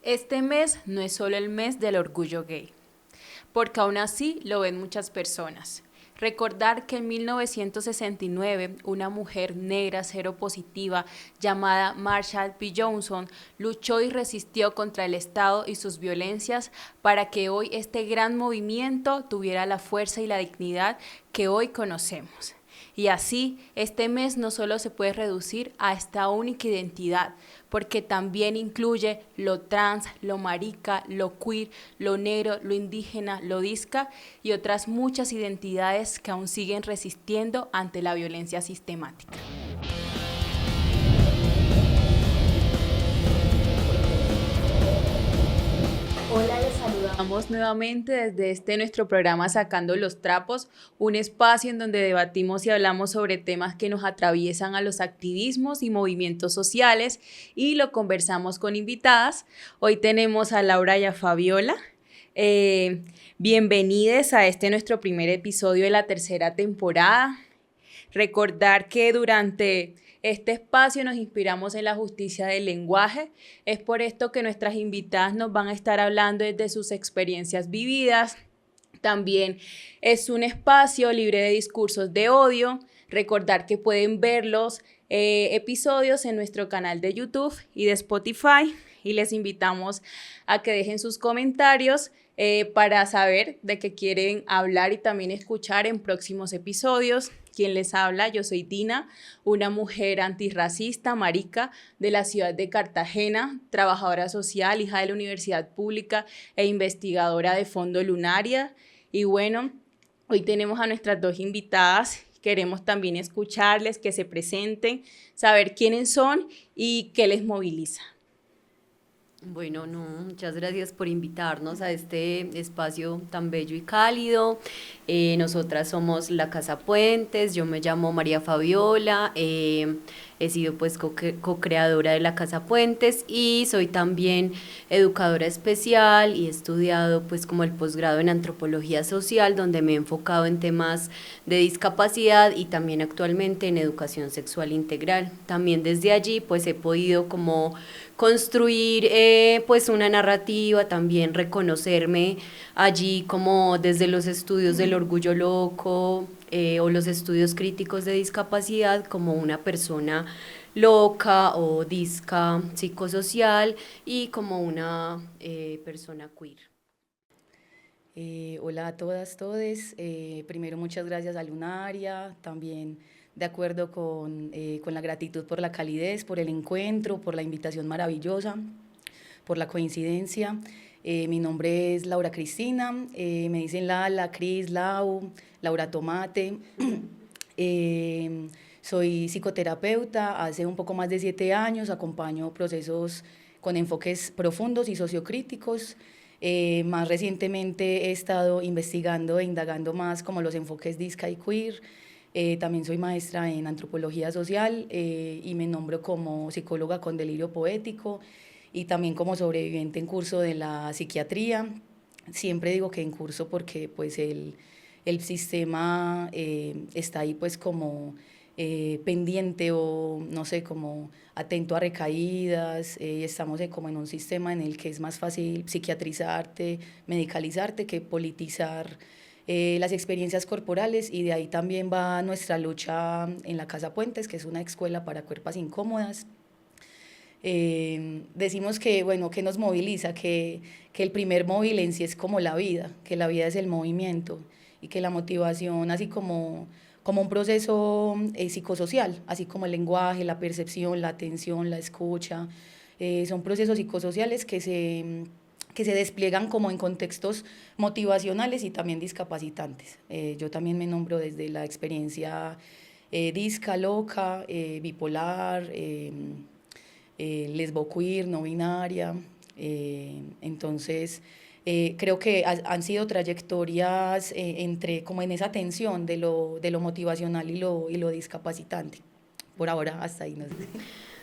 Este mes no es solo el mes del orgullo gay, porque aún así lo ven muchas personas. Recordar que en 1969 una mujer negra seropositiva llamada Marshall P. Johnson luchó y resistió contra el Estado y sus violencias para que hoy este gran movimiento tuviera la fuerza y la dignidad que hoy conocemos. Y así, este mes no solo se puede reducir a esta única identidad, porque también incluye lo trans, lo marica, lo queer, lo negro, lo indígena, lo disca y otras muchas identidades que aún siguen resistiendo ante la violencia sistemática. Hola, les saludamos nuevamente desde nuestro programa Sacando los Trapos, un espacio en donde debatimos y hablamos sobre temas que nos atraviesan a los activismos y movimientos sociales y lo conversamos con invitadas. Hoy tenemos a Laura y a Fabiola. Bienvenidos a nuestro primer episodio de la tercera temporada. Recordar que durante este espacio nos inspiramos en la justicia del lenguaje. Es por esto que nuestras invitadas nos van a estar hablando desde sus experiencias vividas. También es un espacio libre de discursos de odio. Recordar que pueden ver los episodios en nuestro canal de YouTube y de Spotify. Y les invitamos a que dejen sus comentarios para saber de qué quieren hablar y también escuchar en próximos episodios. Quien les habla, yo soy Dina, una mujer antirracista, marica, de la ciudad de Cartagena, trabajadora social, hija de la universidad pública e investigadora de Fondo Lunaria. Y bueno, hoy tenemos a nuestras dos invitadas. Queremos también escucharles, que se presenten, saber quiénes son y qué les moviliza. Bueno, no, muchas gracias por invitarnos a este espacio tan bello y cálido. Nosotras somos la Casa Puentes, yo me llamo María Fabiola, he sido pues co-creadora de la Casa Puentes y soy también educadora especial y he estudiado pues como el posgrado en antropología social, donde me he enfocado en temas de discapacidad y también actualmente en educación sexual integral. También desde allí pues he podido como construir pues una narrativa, también reconocerme allí como desde los estudios del orgullo loco o los estudios críticos de discapacidad como una persona loca o disca psicosocial y como una persona queer. Hola a todas, todes. Primero, muchas gracias a Lunaria, también de acuerdo con la gratitud por la calidez, por el encuentro, por la invitación maravillosa, por la coincidencia. Mi nombre es Laura Cristina, me dicen Lala, Cris, Lau, Laura Tomate. Soy psicoterapeuta, hace un poco más de 7 años, acompaño procesos con enfoques profundos y sociocríticos. Más recientemente he estado investigando e indagando más como los enfoques disca y queer. También soy maestra en antropología social y me nombro como psicóloga con delirio poético y también como sobreviviente en curso de la psiquiatría. Siempre digo que en curso porque pues el sistema está ahí pues como pendiente o no sé, como atento a recaídas, estamos como en un sistema en el que es más fácil psiquiatrizarte, medicalizarte que politizar las experiencias corporales y de ahí también va nuestra lucha en la Casa Puentes, que es una escuela para cuerpas incómodas. Decimos que, bueno, que nos moviliza, que el primer móvil en sí es como la vida, que la vida es el movimiento y que la motivación, así como un proceso psicosocial, así como el lenguaje, la percepción, la atención, la escucha, son procesos psicosociales que se despliegan como en contextos motivacionales y también discapacitantes. Yo también me nombro desde la experiencia disca, loca, bipolar, lesboqueer, no binaria. Entonces, creo que han sido trayectorias entre, como en esa tensión de lo motivacional y lo discapacitante. Por ahora, hasta ahí. No sé.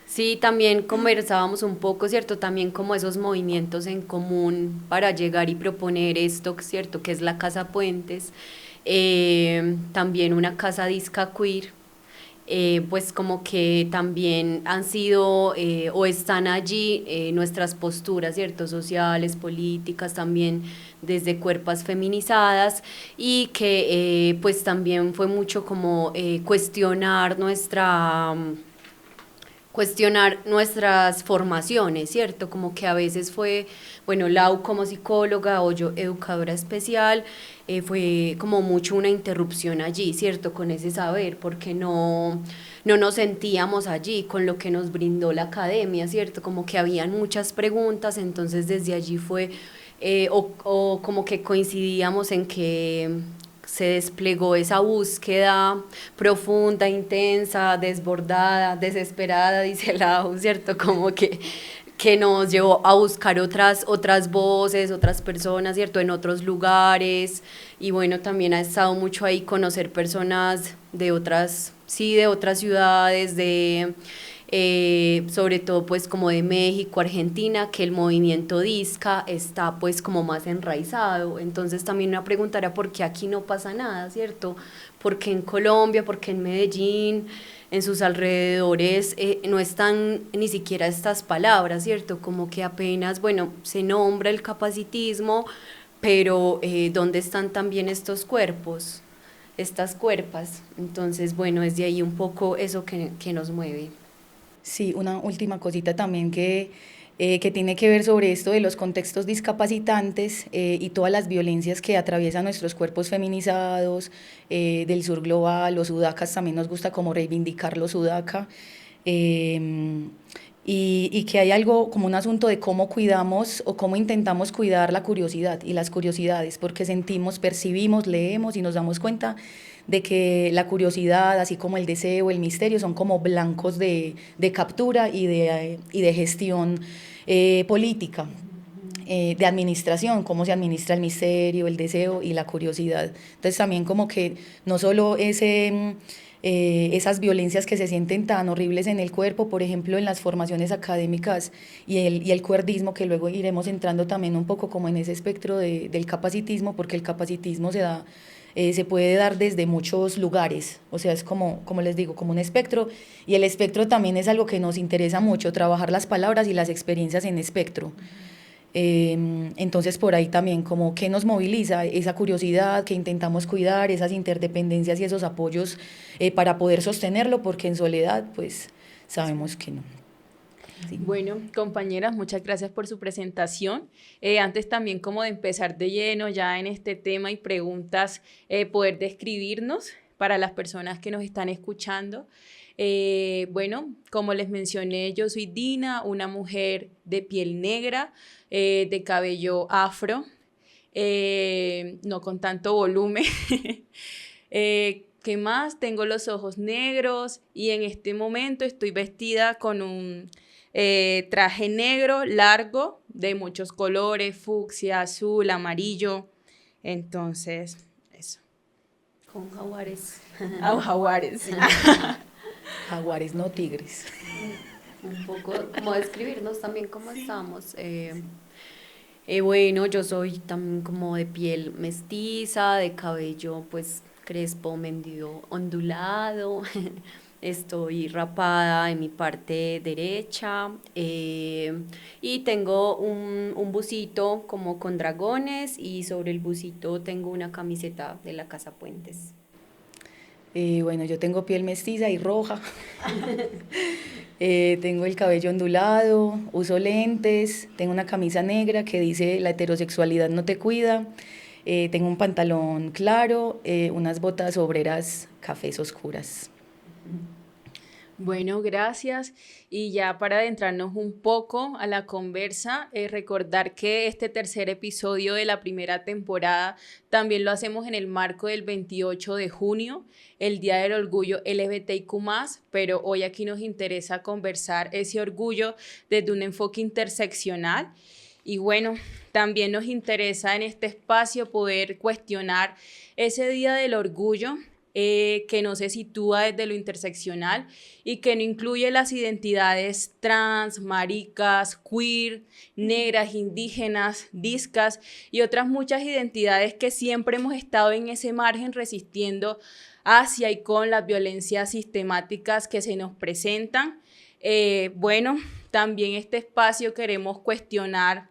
Sí, también conversábamos un poco, ¿cierto? También como esos movimientos en común para llegar y proponer esto, ¿cierto? Que es la Casa Puentes, también una casa disca queer, pues como que también han sido o están allí nuestras posturas, ¿cierto? Sociales, políticas, también desde cuerpos feminizadas, y que pues también fue mucho como cuestionar nuestras formaciones, ¿cierto? Como que a veces fue, bueno, Lau como psicóloga o yo educadora especial, fue como mucho una interrupción allí, ¿cierto? Con ese saber, porque no nos sentíamos allí con lo que nos brindó la academia, ¿cierto? Como que habían muchas preguntas, entonces desde allí fue, o como que coincidíamos en que se desplegó esa búsqueda profunda, intensa, desbordada, desesperada, dice Lau, ¿cierto? Como que nos llevó a buscar otras voces, otras personas, ¿cierto? En otros lugares, y bueno, también ha estado mucho ahí conocer personas de otras, sí, de otras ciudades, sobre todo pues como de México, Argentina, que el movimiento DISCA está pues como más enraizado. Entonces también una pregunta era por qué aquí no pasa nada, ¿cierto? ¿Por qué en Colombia, por qué en Medellín, en sus alrededores no están ni siquiera estas palabras, ¿cierto? Como que apenas, bueno, se nombra el capacitismo, pero ¿dónde están también estos cuerpos, estas cuerpas? Entonces, bueno, es de ahí un poco eso que nos mueve. Sí, una última cosita también que tiene que ver sobre esto de los contextos discapacitantes y todas las violencias que atraviesan nuestros cuerpos feminizados, del sur global, los sudacas, también nos gusta como reivindicar los sudaca, y que hay algo como un asunto de cómo cuidamos o cómo intentamos cuidar la curiosidad y las curiosidades, porque sentimos, percibimos, leemos y nos damos cuenta de que la curiosidad, así como el deseo, el misterio, son como blancos de captura y de gestión política, de administración, cómo se administra el misterio, el deseo y la curiosidad. Entonces también como que no solo esas violencias que se sienten tan horribles en el cuerpo, por ejemplo, en las formaciones académicas y el cuerdismo, que luego iremos entrando también un poco como en ese espectro del capacitismo, porque el capacitismo se puede dar desde muchos lugares, o sea, es como les digo, como un espectro, y el espectro también es algo que nos interesa mucho, trabajar las palabras y las experiencias en espectro. Entonces por ahí también como que nos moviliza esa curiosidad que intentamos cuidar, esas interdependencias y esos apoyos para poder sostenerlo, porque en soledad pues sabemos que no. Sí. Bueno, compañeras, muchas gracias por su presentación. Antes también como de empezar de lleno ya en este tema y preguntas, poder describirnos para las personas que nos están escuchando. Bueno, como les mencioné, yo soy Dina, una mujer de piel negra, de cabello afro, no con tanto volumen. ¿Qué más? Tengo los ojos negros y en este momento estoy vestida con un traje negro largo de muchos colores, fucsia, azul, amarillo. Entonces, eso. Con jaguares. Jaguares. Sí. Jaguares, no tigres. Un poco como describirnos también cómo estamos. Bueno, yo soy también como de piel mestiza, de cabello pues crespo, medio ondulado. Estoy rapada en mi parte derecha, y tengo un busito como con dragones, y sobre el busito tengo una camiseta de la Casa Puentes. Bueno, yo tengo piel mestiza y roja. Tengo el cabello ondulado, uso lentes, tengo una camisa negra que dice la heterosexualidad no te cuida, tengo un pantalón claro, unas botas obreras cafés oscuras. Bueno, gracias. Y ya para adentrarnos un poco a la conversa, recordar que este tercer episodio de la primera temporada también lo hacemos en el marco del 28 de junio, el Día del Orgullo LGBTIQ+, pero hoy aquí nos interesa conversar ese orgullo desde un enfoque interseccional. Y bueno, también nos interesa en este espacio poder cuestionar ese Día del Orgullo, que no se sitúa desde lo interseccional y que no incluye las identidades trans, maricas, queer, negras, indígenas, discas y otras muchas identidades que siempre hemos estado en ese margen resistiendo hacia y con las violencias sistemáticas que se nos presentan. Bueno, también este espacio queremos cuestionar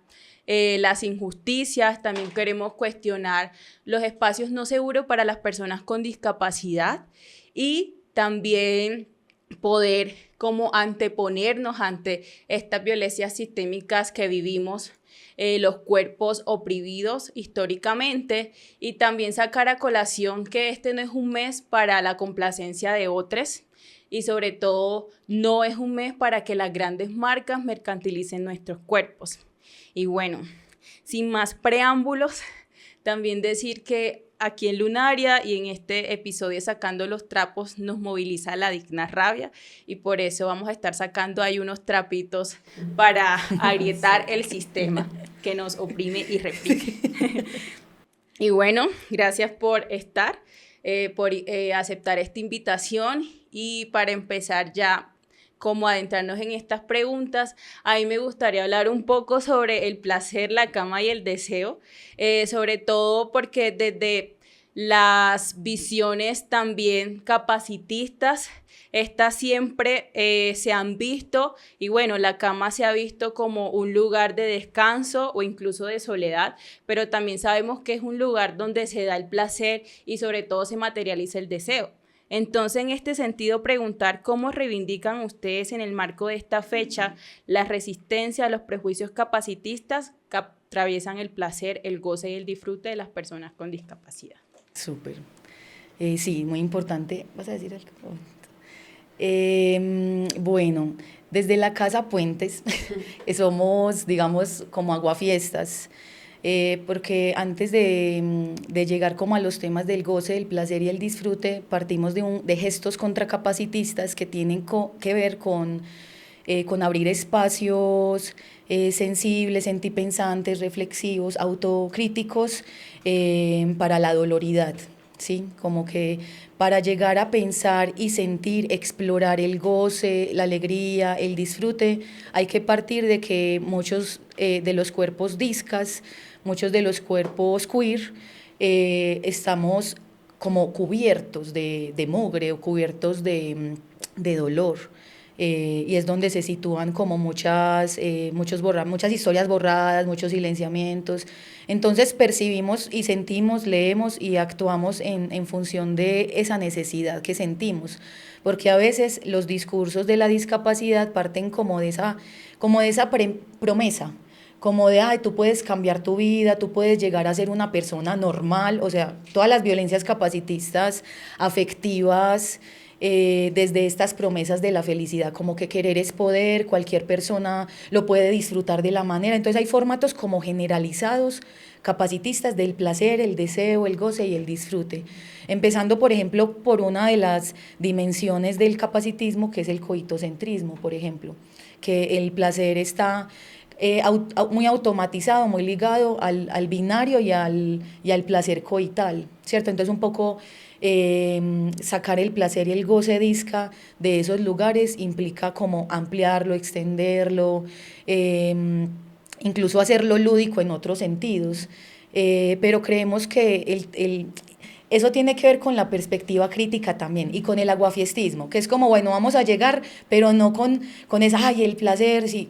las injusticias, también queremos cuestionar los espacios no seguros para las personas con discapacidad y también poder como anteponernos ante estas violencias sistémicas que vivimos, los cuerpos oprimidos históricamente, y también sacar a colación que este no es un mes para la complacencia de otros y sobre todo no es un mes para que las grandes marcas mercantilicen nuestros cuerpos. Y bueno, sin más preámbulos, también decir que aquí en Lunaria y en este episodio Sacando los Trapos nos moviliza la digna rabia y por eso vamos a estar sacando ahí unos trapitos para agrietar el sistema que nos oprime y reprime. Y bueno, gracias por estar, por aceptar esta invitación y para empezar ya como adentrarnos en estas preguntas, a mí me gustaría hablar un poco sobre el placer, la cama y el deseo, sobre todo porque desde las visiones también capacitistas, estas siempre se han visto, y bueno, la cama se ha visto como un lugar de descanso o incluso de soledad, pero también sabemos que es un lugar donde se da el placer y sobre todo se materializa el deseo. Entonces, en este sentido, preguntar cómo reivindican ustedes en el marco de esta fecha la resistencia a los prejuicios capacitistas que atraviesan el placer, el goce y el disfrute de las personas con discapacidad. Súper. Sí, muy importante. ¿Vas a decir algo? Bueno, desde la Casa Puentes somos, digamos, como aguafiestas. Porque antes de llegar como a los temas del goce, del placer y el disfrute, partimos de gestos contracapacitistas que tienen que ver con abrir espacios sensibles, sentipensantes, reflexivos, autocríticos para la doloridad, ¿sí? Como que para llegar a pensar y sentir, explorar el goce, la alegría, el disfrute, hay que partir de que muchos de los cuerpos discas, muchos de los cuerpos queer, estamos como cubiertos de mugre o cubiertos de dolor. Y es donde se sitúan como muchas historias borradas, muchos silenciamientos. Entonces percibimos y sentimos, leemos y actuamos en función de esa necesidad que sentimos, porque a veces los discursos de la discapacidad parten como de esa promesa, como de, ay, tú puedes cambiar tu vida, tú puedes llegar a ser una persona normal, o sea, todas las violencias capacitistas, afectivas, desde estas promesas de la felicidad, como que querer es poder, cualquier persona lo puede disfrutar de la manera. Entonces hay formatos como generalizados, capacitistas del placer, el deseo, el goce y el disfrute. Empezando, por ejemplo, por una de las dimensiones del capacitismo, que es el coitocentrismo, por ejemplo, que el placer está muy automatizado, muy ligado al binario y al placer coital, ¿cierto? Entonces un poco sacar el placer y el goce disca de esos lugares implica como ampliarlo, extenderlo, incluso hacerlo lúdico en otros sentidos, pero creemos que eso tiene que ver con la perspectiva crítica también y con el aguafiestismo, que es como, bueno, vamos a llegar, pero no con esa, ay, el placer, sí.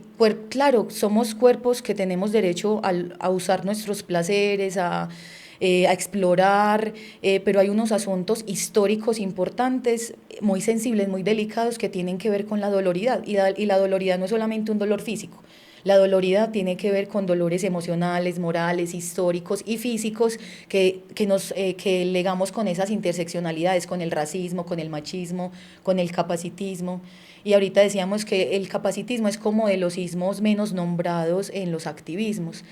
Claro, somos cuerpos que tenemos derecho a usar nuestros placeres, a explorar, pero hay unos asuntos históricos importantes, muy sensibles, muy delicados, que tienen que ver con la doloridad, y la doloridad no es solamente un dolor físico. La doloridad tiene que ver con dolores emocionales, morales, históricos y físicos que legamos con esas interseccionalidades, con el racismo, con el machismo, con el capacitismo. Y ahorita decíamos que el capacitismo es como de los ismos menos nombrados en los activismos.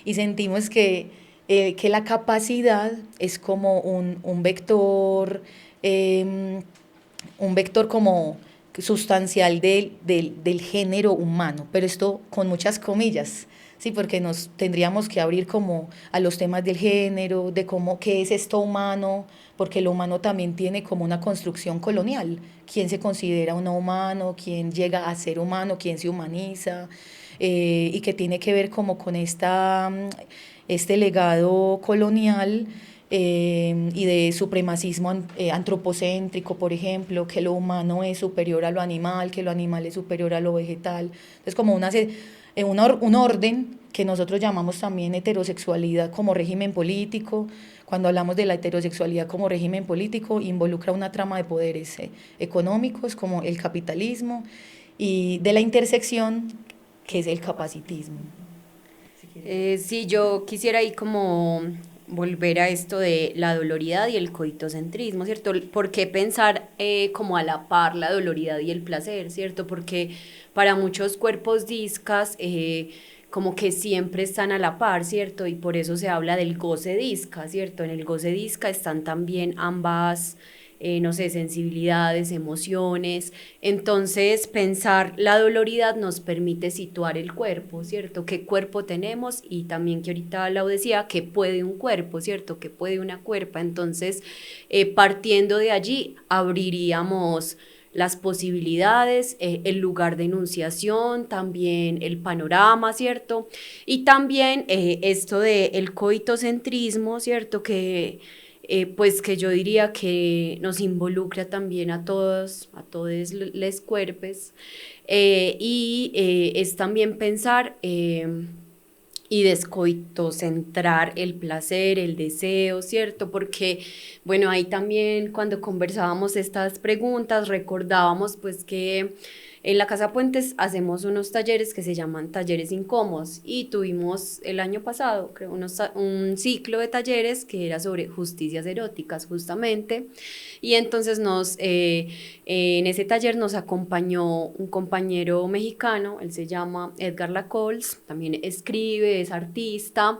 Y sentimos que la capacidad es como un vector como sustancial del género humano, pero esto con muchas comillas, ¿sí? Porque nos tendríamos que abrir como a los temas del género, de qué es esto humano, porque lo humano también tiene como una construcción colonial. ¿Quién se considera uno humano? ¿Quién llega a ser humano? ¿Quién se humaniza? Y que tiene que ver como con este legado colonial y de supremacismo antropocéntrico, por ejemplo, que lo humano es superior a lo animal, que lo animal es superior a lo vegetal. Entonces, como un orden que nosotros llamamos también heterosexualidad como régimen político. Cuando hablamos de la heterosexualidad como régimen político, involucra una trama de poderes económicos como el capitalismo y de la intersección, que es el capacitismo. Sí, yo quisiera ahí como volver a esto de la doloridad y el coitocentrismo, ¿cierto? ¿Por qué pensar como a la par la doloridad y el placer, ¿cierto? Porque para muchos cuerpos discas como que siempre están a la par, ¿cierto? Y por eso se habla del goce disca, ¿cierto? En el goce disca están también ambas no sé, sensibilidades, emociones. Entonces, pensar la doloridad nos permite situar el cuerpo, ¿cierto? ¿Qué cuerpo tenemos? Y también que ahorita Lau decía, ¿qué puede un cuerpo, ¿cierto? ¿Qué puede una cuerpa? Entonces, partiendo de allí, abriríamos las posibilidades, el lugar de enunciación, también el panorama, ¿cierto? Y también esto del coitocentrismo, ¿cierto? Pues que yo diría que nos involucra también a todos les cuerpes, es también pensar y descoitocentrar el placer, el deseo, ¿cierto? Porque, bueno, ahí también cuando conversábamos estas preguntas recordábamos pues que en la Casa Puentes hacemos unos talleres que se llaman talleres incómodos y tuvimos el año pasado, creo, un ciclo de talleres que era sobre justicias eróticas justamente y entonces en ese taller nos acompañó un compañero mexicano, él se llama Edgar Lacols, también escribe, es artista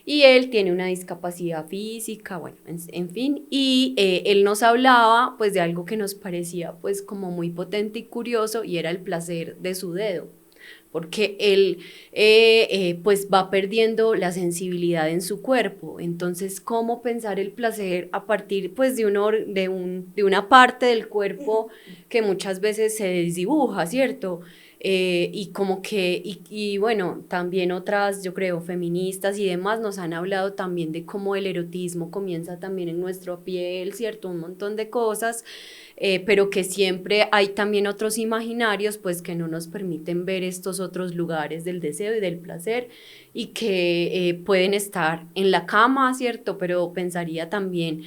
y él tiene una discapacidad física, bueno, en fin, y él nos hablaba pues de algo que nos parecía pues como muy potente y curioso y era el placer de su dedo, porque él pues va perdiendo la sensibilidad en su cuerpo, entonces cómo pensar el placer a partir pues de una parte del cuerpo que muchas veces se desdibuja, ¿cierto? Y como que, y bueno, también otras, yo creo, feministas y demás nos han hablado también de cómo el erotismo comienza también en nuestra piel, ¿cierto? Un montón de cosas, pero que siempre hay también otros imaginarios, pues que no nos permiten ver estos otros lugares del deseo y del placer y que pueden estar en la cama, ¿cierto? Pero pensaría también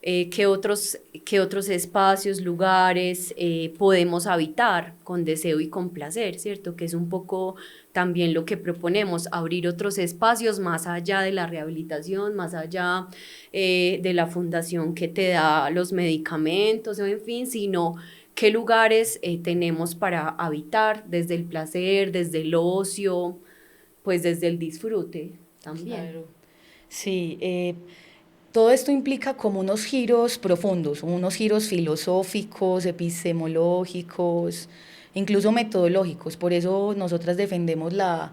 qué otros espacios, lugares podemos habitar con deseo y con placer, ¿cierto? Que es un poco también lo que proponemos, abrir otros espacios más allá de la rehabilitación, más allá de la fundación que te da los medicamentos, o en fin, sino qué lugares tenemos para habitar desde el placer, desde el ocio, pues desde el disfrute también. Claro. Sí, todo esto implica como unos giros profundos, unos giros filosóficos, epistemológicos, incluso metodológicos. Por eso nosotras defendemos la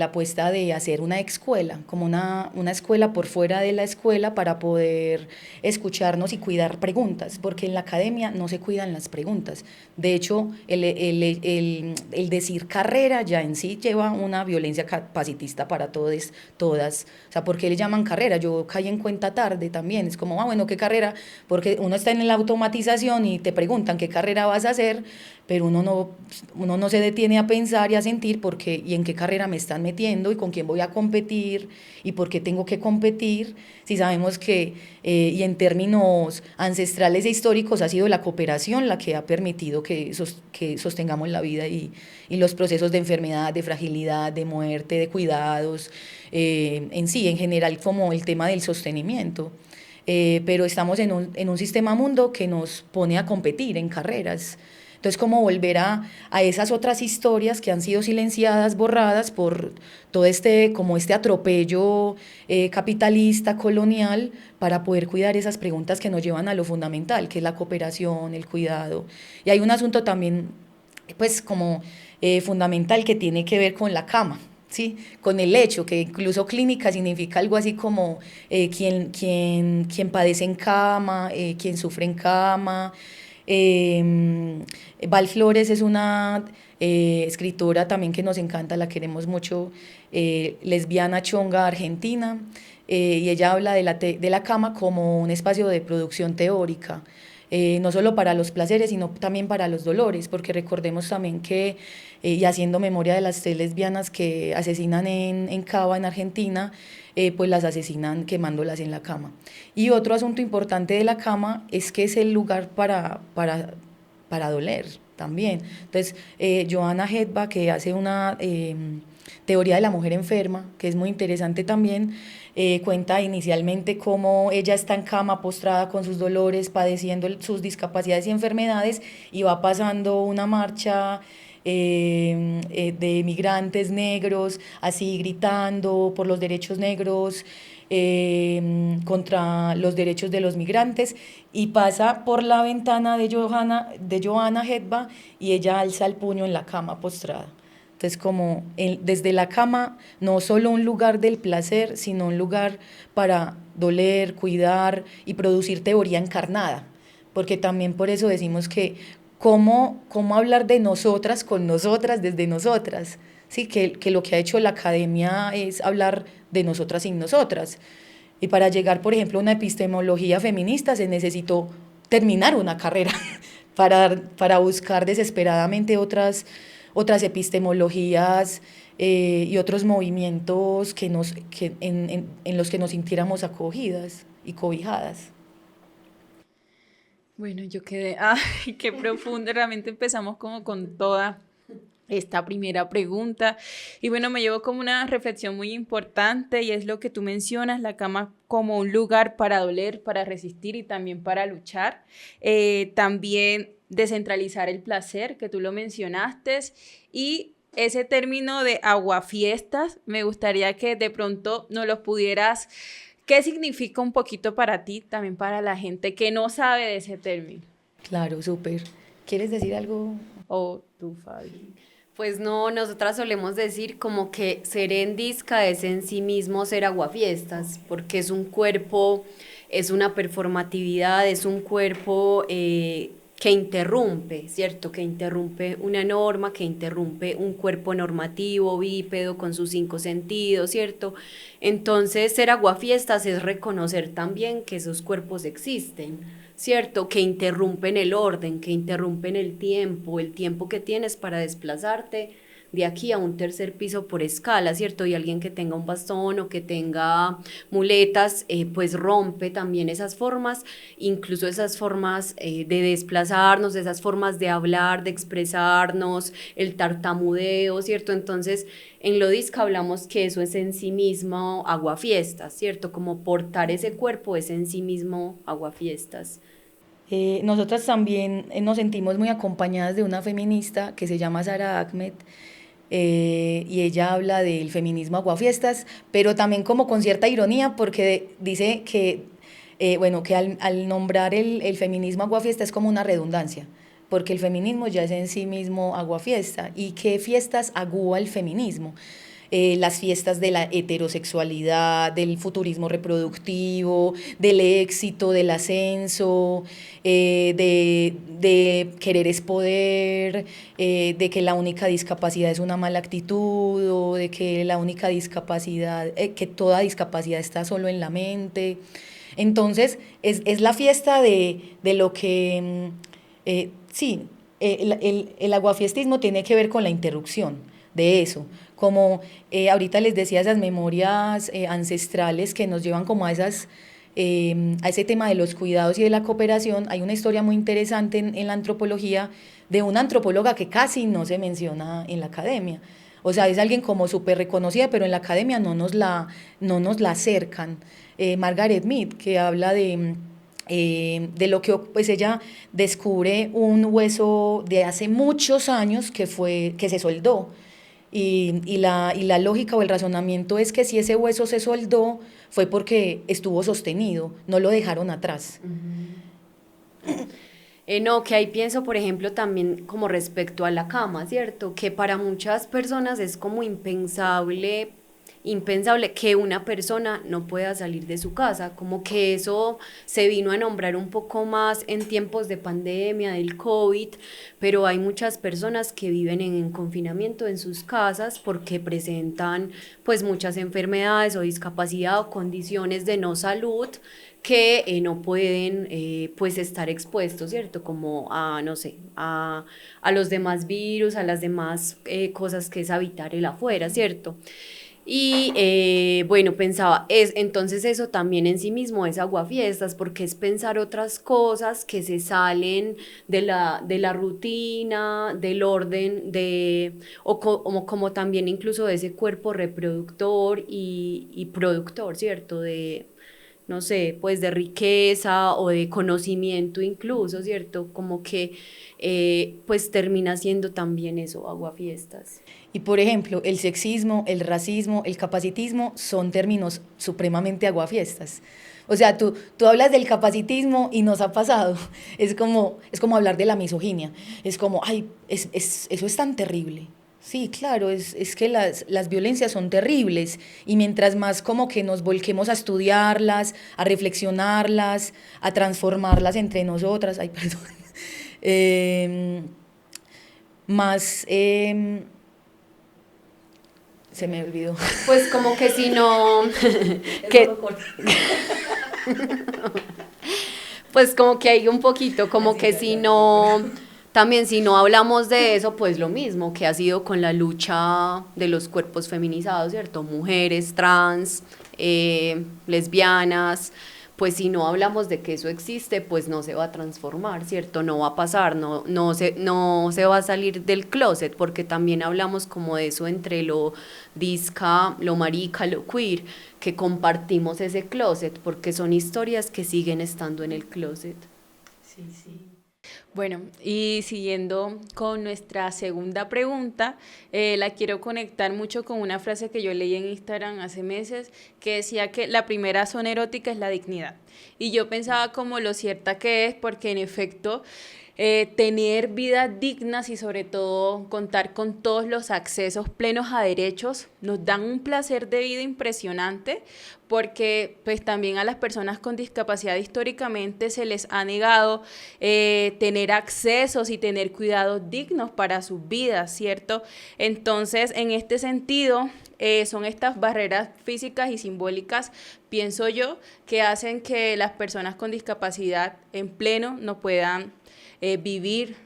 apuesta de hacer una escuela, como una escuela por fuera de la escuela para poder escucharnos y cuidar preguntas, porque en la academia no se cuidan las preguntas. De hecho, el decir carrera ya en sí lleva una violencia capacitista para todos, todas. O sea, ¿por qué le llaman carrera? Yo caí en cuenta tarde también. Es como, bueno, ¿qué carrera? Porque uno está en la automatización y te preguntan qué carrera vas a hacer, pero uno no se detiene a pensar y a sentir por qué y en qué carrera me están metiendo y con quién voy a competir y por qué tengo que competir, si sabemos que, y en términos ancestrales e históricos, ha sido la cooperación la que ha permitido que sostengamos la vida y los procesos de enfermedad, de fragilidad, de muerte, de cuidados, en sí, en general, como el tema del sostenimiento. Pero estamos en un sistema mundo que nos pone a competir en carreras. Entonces, ¿cómo volver a esas otras historias que han sido silenciadas, borradas por todo como este atropello capitalista, colonial, para poder cuidar esas preguntas que nos llevan a lo fundamental, que es la cooperación, el cuidado? Y hay un asunto también, pues, como fundamental que tiene que ver con la cama, ¿sí? Con el hecho, que incluso clínica significa algo así como quien padece en cama, quien sufre en cama. Val Flores es una escritora también que nos encanta, la queremos mucho, lesbiana, chonga, argentina, y ella habla de la cama como un espacio de producción teórica, no solo para los placeres, sino también para los dolores, porque recordemos también que, y haciendo memoria de las 3 lesbianas que asesinan en Cava, en Argentina, pues las asesinan quemándolas en la cama. Y otro asunto importante de la cama es que es el lugar para doler también. Entonces, Johanna Hedva, que hace una teoría de la mujer enferma, que es muy interesante también, cuenta inicialmente cómo ella está en cama postrada con sus dolores, padeciendo sus discapacidades y enfermedades, y va pasando una marcha de migrantes negros, así gritando por los derechos negros, contra los derechos de los migrantes, y pasa por la ventana de Johanna Hedva, y ella alza el puño en la cama postrada. Entonces, como desde la cama, no solo un lugar del placer, sino un lugar para doler, cuidar y producir teoría encarnada, porque también por eso decimos que cómo hablar de nosotras con nosotras desde nosotras, ¿sí? Que lo que ha hecho la academia es hablar de nosotras sin nosotras. Y para llegar, por ejemplo, a una epistemología feminista se necesitó terminar una carrera para buscar desesperadamente otras epistemologías y otros movimientos en los que nos sintiéramos acogidas y cobijadas. Bueno, yo quedé, ay, qué profundo, realmente empezamos como con toda esta primera pregunta y bueno, me llevo como una reflexión muy importante y es lo que tú mencionas, la cama como un lugar para doler, para resistir y también para luchar, también descentralizar el placer, que tú lo mencionaste, y ese término de aguafiestas, me gustaría que de pronto nos los pudieras. ¿Qué significa un poquito para ti, también para la gente que no sabe de ese término? Claro, súper. ¿Quieres decir algo? O tú, Fabi. Pues no, nosotras solemos decir como que ser endisca es en sí mismo ser aguafiestas, porque es un cuerpo, es una performatividad, es un cuerpo que interrumpe, ¿cierto? Que interrumpe una norma, que interrumpe un cuerpo normativo, bípedo, con sus 5 sentidos, ¿cierto? Entonces, ser aguafiestas es reconocer también que esos cuerpos existen, ¿cierto? Que interrumpen el orden, que interrumpen el tiempo que tienes para desplazarte de aquí a un tercer piso por escala, ¿cierto? Y alguien que tenga un bastón o que tenga muletas, pues rompe también esas formas, incluso esas formas de desplazarnos, esas formas de hablar, de expresarnos, el tartamudeo, ¿cierto? Entonces, en Lodisca hablamos que eso es en sí mismo aguafiestas, ¿cierto? Como portar ese cuerpo es en sí mismo aguafiestas. Nosotras también nos sentimos muy acompañadas de una feminista que se llama Sara Ahmed, y ella habla del feminismo aguafiestas, pero también como con cierta ironía, porque dice que, bueno, que al nombrar el feminismo aguafiesta es como una redundancia, porque el feminismo ya es en sí mismo aguafiesta, y qué fiestas agúa el feminismo. Las fiestas de la heterosexualidad, del futurismo reproductivo, del éxito, del ascenso, de querer es poder, de que la única discapacidad es una mala actitud, o de que la única discapacidad, que toda discapacidad está solo en la mente. Entonces, es la fiesta de lo que, sí, el aguafiestismo tiene que ver con la interrupción de eso, como ahorita les decía, esas memorias ancestrales que nos llevan como a ese tema de los cuidados y de la cooperación. Hay una historia muy interesante en la antropología de una antropóloga que casi no se menciona en la academia. O sea, es alguien como súper reconocida, pero en la academia no nos la acercan. Margaret Mead, que habla de lo que pues ella descubre un hueso de hace muchos años que se soldó. Y la lógica o el razonamiento es que si ese hueso se soldó fue porque estuvo sostenido, no lo dejaron atrás. No, que ahí pienso, por ejemplo, también como respecto a la cama, ¿cierto? Que para muchas personas es como impensable impensable que una persona no pueda salir de su casa, como que eso se vino a nombrar un poco más en tiempos de pandemia, del COVID, pero hay muchas personas que viven en confinamiento en sus casas porque presentan pues muchas enfermedades o discapacidad o condiciones de no salud que no pueden pues estar expuestos, ¿cierto? Como a, no sé, a los demás virus, a las demás cosas que es habitar el afuera, ¿cierto? Y bueno, pensaba, entonces eso también en sí mismo es aguafiestas, porque es pensar otras cosas que se salen de la rutina, del orden, como también incluso de ese cuerpo reproductor y productor, ¿cierto? De, no sé, pues de riqueza o de conocimiento incluso, ¿cierto? Como que pues termina siendo también eso, aguafiestas. Y por ejemplo, el sexismo, el racismo, el capacitismo son términos supremamente aguafiestas. O sea, tú hablas del capacitismo y nos ha pasado. Es como hablar de la misoginia. Es como, ay, eso es tan terrible. Sí, claro, es que las violencias son terribles y mientras más como que nos volquemos a estudiarlas, a reflexionarlas, a transformarlas entre nosotras, ay, perdón, eh, más... se me olvidó. Pues como que si no, que, pues como que hay un poquito, como que si no, también si no hablamos de eso, pues lo mismo que ha sido con la lucha de los cuerpos feminizados, ¿cierto? Mujeres, trans, lesbianas, pues si no hablamos de que eso existe, pues no se va a transformar, ¿cierto? No va a pasar, no se va a salir del closet, porque también hablamos como de eso entre lo disca, lo marica, lo queer, que compartimos ese closet, porque son historias que siguen estando en el closet. Sí, sí. Bueno, y siguiendo con nuestra segunda pregunta, la quiero conectar mucho con una frase que yo leí en Instagram hace meses, que decía que la primera zona erótica es la dignidad. Y yo pensaba como lo cierta que es, porque en efecto tener vidas dignas y sobre todo contar con todos los accesos plenos a derechos nos dan un placer de vida impresionante, porque pues también a las personas con discapacidad históricamente se les ha negado tener accesos y tener cuidados dignos para sus vidas, ¿cierto? Entonces, en este sentido, son estas barreras físicas y simbólicas, pienso yo, que hacen que las personas con discapacidad en pleno no puedan vivir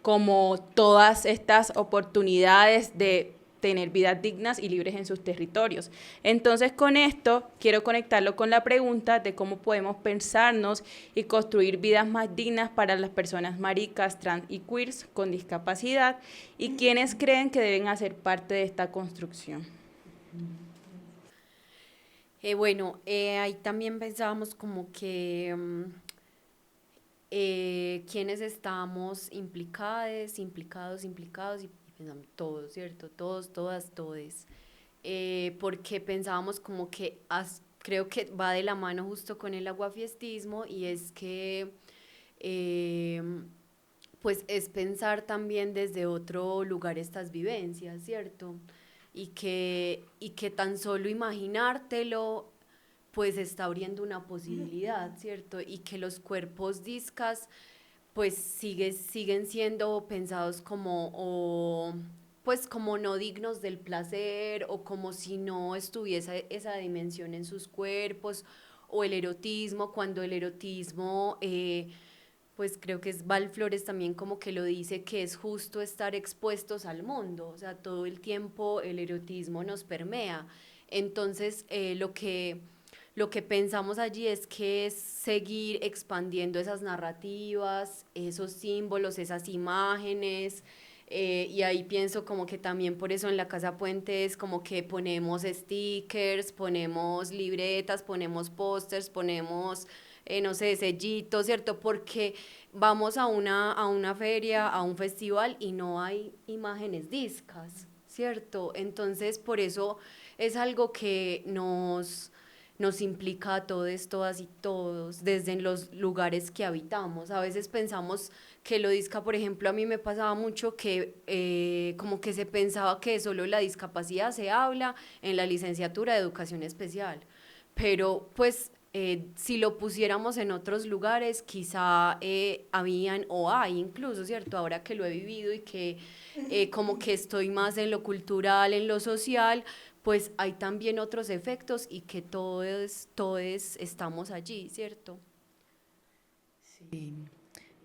como todas estas oportunidades de tener vidas dignas y libres en sus territorios. Entonces, con esto quiero conectarlo con la pregunta de cómo podemos pensarnos y construir vidas más dignas para las personas maricas, trans y queers con discapacidad, y quiénes creen que deben hacer parte de esta construcción. Bueno, ahí también pensábamos como que quiénes estamos implicados y pensamos todos, ¿cierto? Todos, todas, todes. Porque pensábamos como que creo que va de la mano justo con el aguafiestismo y es que eh, pues es pensar también desde otro lugar estas vivencias, ¿cierto? Y que tan solo imaginártelo pues está abriendo una posibilidad, ¿cierto? Y que los cuerpos discas pues siguen siendo pensados como pues como no dignos del placer o como si no estuviese esa dimensión en sus cuerpos o el erotismo, cuando el erotismo pues creo que es Val Flores también como que lo dice, que es justo estar expuestos al mundo, o sea, todo el tiempo el erotismo nos permea. Entonces, lo que pensamos allí es que es seguir expandiendo esas narrativas, esos símbolos, esas imágenes, y ahí pienso como que también por eso en la Casa Puente es como que ponemos stickers, ponemos libretas, ponemos pósters, ponemos no sé, sellitos, ¿cierto? Porque vamos a una feria, a un festival y no hay imágenes discas, ¿cierto? Entonces, por eso es algo que nos implica a todos, todas y todos, desde en los lugares que habitamos. A veces pensamos que lo disca, por ejemplo, a mí me pasaba mucho que como que se pensaba que solo la discapacidad se habla en la licenciatura de educación especial, pero pues si lo pusiéramos en otros lugares, quizá habían o hay incluso, ¿cierto? Ahora que lo he vivido y que como que estoy más en lo cultural, en lo social, pues hay también otros efectos y que todos estamos allí, ¿cierto? Sí,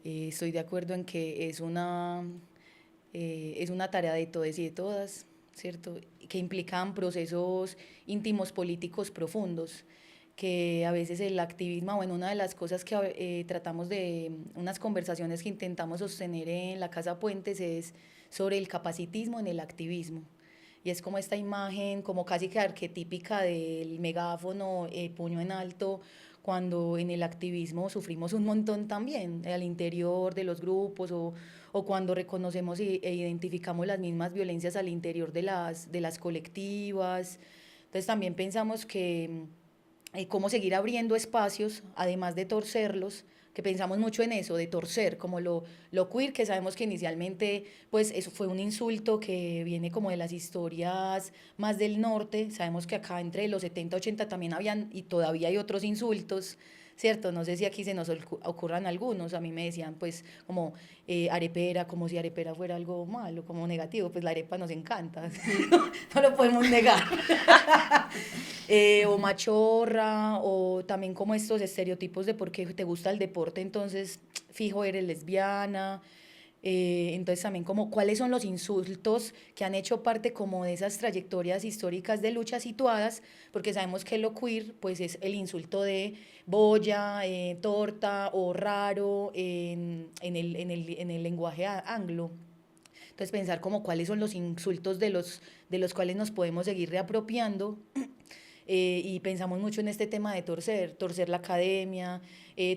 estoy de acuerdo en que es una tarea de todos y de todas, ¿cierto? Que implican procesos íntimos políticos profundos, que a veces el activismo, bueno, una de las cosas que tratamos de, unas conversaciones que intentamos sostener en la Casa Puentes es sobre el capacitismo en el activismo. Y es como esta imagen, como casi que arquetípica del megáfono, puño en alto, cuando en el activismo sufrimos un montón también, al interior de los grupos o cuando reconocemos e identificamos las mismas violencias al interior de las colectivas. Entonces también pensamos que cómo seguir abriendo espacios, además de torcerlos, que pensamos mucho en eso, de torcer, como lo queer, que sabemos que inicialmente pues eso fue un insulto que viene como de las historias más del norte, sabemos que acá entre los 70 80 también habían y todavía hay otros insultos, ¿cierto? No sé si aquí se nos ocurran algunos, a mí me decían pues como arepera, como si arepera fuera algo malo, como negativo, pues la arepa nos encanta, no lo podemos negar. O machorra, o también como estos estereotipos de por qué te gusta el deporte, entonces fijo eres lesbiana. Entonces también como cuáles son los insultos que han hecho parte como de esas trayectorias históricas de lucha situadas, porque sabemos que lo queer pues es el insulto de boya, torta o raro en el lenguaje anglo. Entonces pensar como cuáles son los insultos de los cuales nos podemos seguir reapropiando. Y pensamos mucho en este tema de torcer, torcer la academia,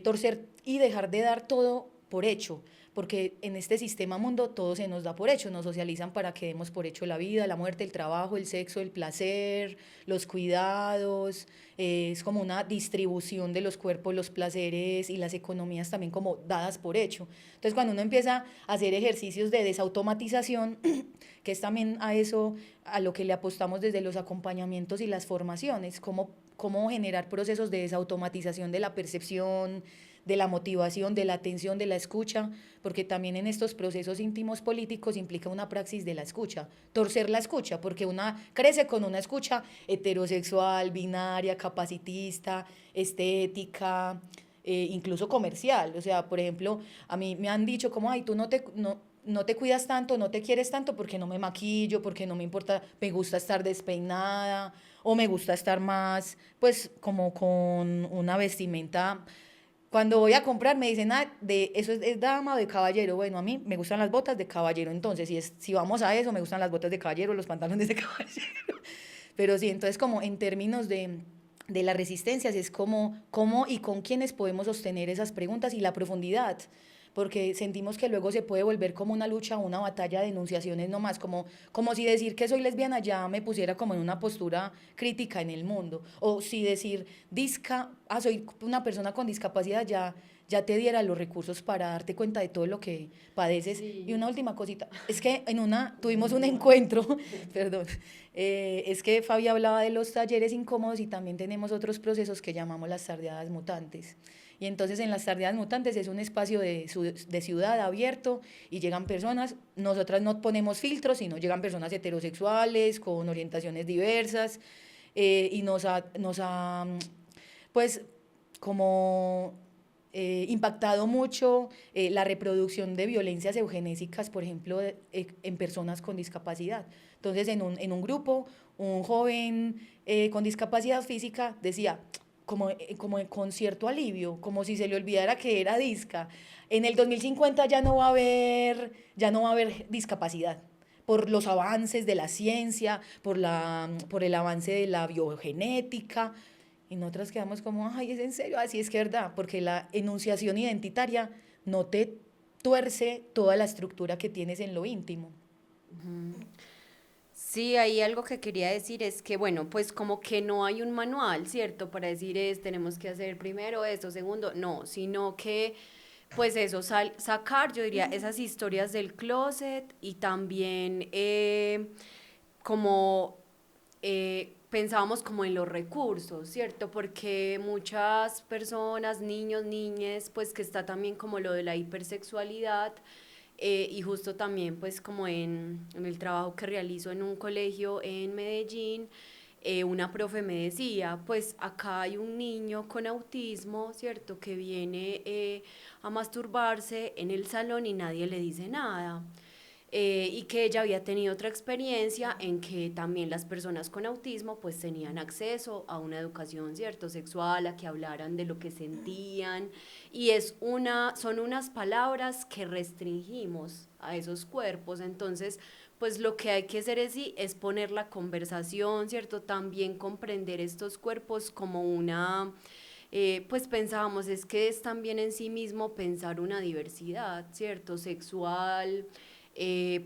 torcer y dejar de dar todo por hecho, porque en este sistema mundo todo se nos da por hecho, nos socializan para que demos por hecho la vida, la muerte, el trabajo, el sexo, el placer, los cuidados, es como una distribución de los cuerpos, los placeres y las economías también como dadas por hecho. Entonces cuando uno empieza a hacer ejercicios de desautomatización, que es también a eso a lo que le apostamos desde los acompañamientos y las formaciones, cómo generar procesos de desautomatización de la percepción, de la motivación, de la atención, de la escucha, porque también en estos procesos íntimos políticos implica una praxis de la escucha, torcer la escucha, porque una crece con una escucha heterosexual, binaria, capacitista, estética, incluso comercial. O sea, por ejemplo, a mí me han dicho como, ay, tú no te cuidas tanto, no te quieres tanto porque no me maquillo, porque no me importa, me gusta estar despeinada o me gusta estar más, pues como con una vestimenta. Cuando voy a comprar me dicen, ah, eso es dama o de caballero. Bueno, a mí me gustan las botas de caballero, entonces si vamos a eso, me gustan las botas de caballero, los pantalones de caballero. Pero sí, entonces como en términos de las resistencias es cómo y con quiénes podemos sostener esas preguntas y la profundidad, porque sentimos que luego se puede volver como una lucha, una batalla de enunciaciones nomás, como si decir que soy lesbiana ya me pusiera como en una postura crítica en el mundo, o si decir soy una persona con discapacidad ya te diera los recursos para darte cuenta de todo lo que padeces. Sí. Y una última cosita, es que tuvimos un encuentro, perdón, es que Fabi hablaba de los talleres incómodos y también tenemos otros procesos que llamamos las tardeadas mutantes. Y entonces en las tardeadas mutantes es un espacio de ciudad abierto y llegan personas, nosotras no ponemos filtros, sino llegan personas heterosexuales con orientaciones diversas y nos ha pues como impactado mucho la reproducción de violencias eugenésicas, por ejemplo, en personas con discapacidad. Entonces, en un grupo, un joven con discapacidad física decía, como con cierto alivio, como si se le olvidara que era disca. En el 2050 ya no va a haber discapacidad por los avances de la ciencia, por el avance de la biogenética, y nosotras quedamos como, ay, es en serio, así es que es verdad, porque la enunciación identitaria no te tuerce toda la estructura que tienes en lo íntimo. Sí, ahí algo que quería decir es que, bueno, pues como que no hay un manual, ¿cierto? Para decir tenemos que hacer primero esto, segundo, no, sino que, pues eso, sacar, yo diría, esas historias del closet y también como pensábamos como en los recursos, ¿cierto? Porque muchas personas, niños, niñas, pues que está también como lo de la hipersexualidad, y justo también pues como en el trabajo que realizo en un colegio en Medellín, una profe me decía, pues acá hay un niño con autismo, ¿cierto? Que viene a masturbarse en el salón y nadie le dice nada. Y que ella había tenido otra experiencia en que también las personas con autismo pues tenían acceso a una educación, ¿cierto? Sexual, a que hablaran de lo que sentían, y son unas palabras que restringimos a esos cuerpos. Entonces pues lo que hay que hacer es poner la conversación, ¿cierto? También comprender estos cuerpos como una, pues pensábamos, es que es también en sí mismo pensar una diversidad, ¿cierto? Sexual,